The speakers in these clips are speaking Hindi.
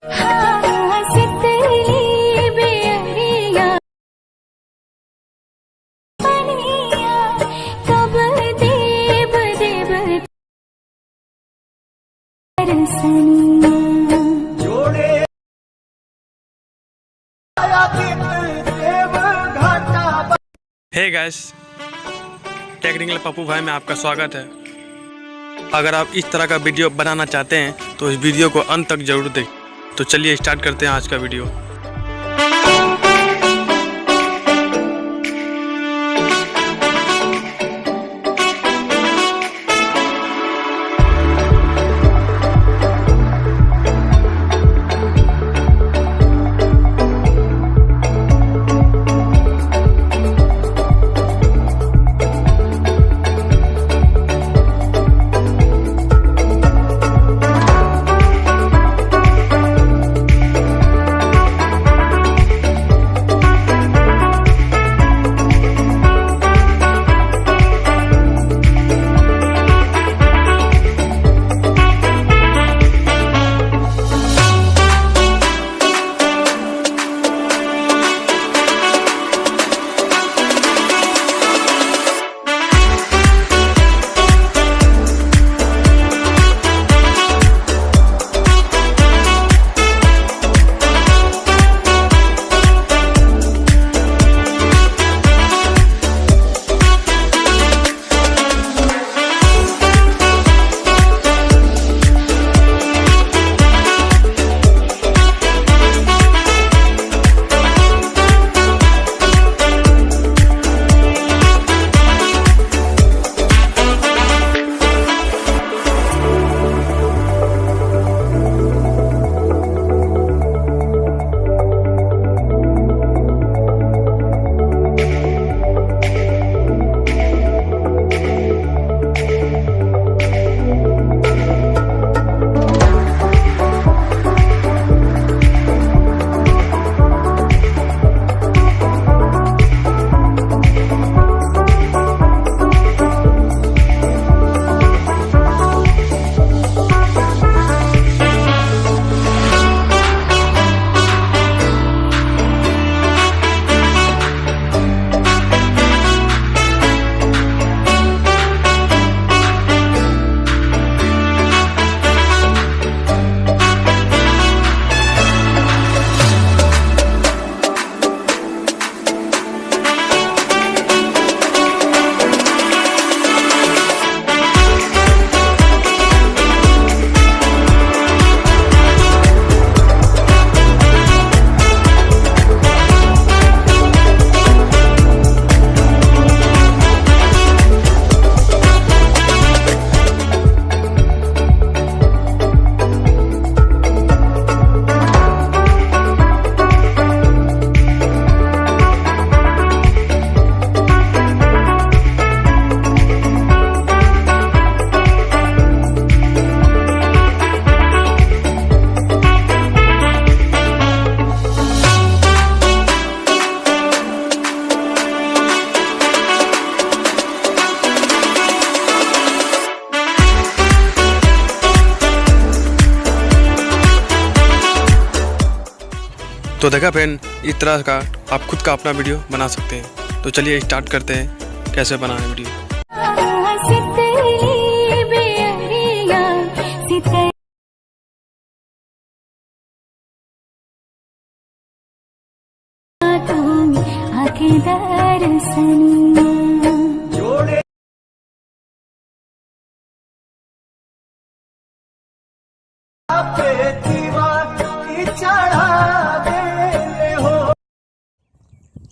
हे गाइस, टेक्निकल पप्पू भाई में आपका स्वागत है। अगर आप इस तरह का वीडियो बनाना चाहते हैं तो इस वीडियो को अंत तक जरूर देखें। तो चलिए स्टार्ट करते हैं आज का वीडियो। तो देखा फ्रेंड, इस तरह का आप खुद का अपना वीडियो बना सकते हैं। तो चलिए स्टार्ट करते हैं कैसे बनाना है वीडियो।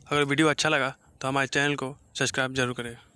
अगर वीडियो अच्छा लगा तो हमारे चैनल को सब्सक्राइब जरूर करें।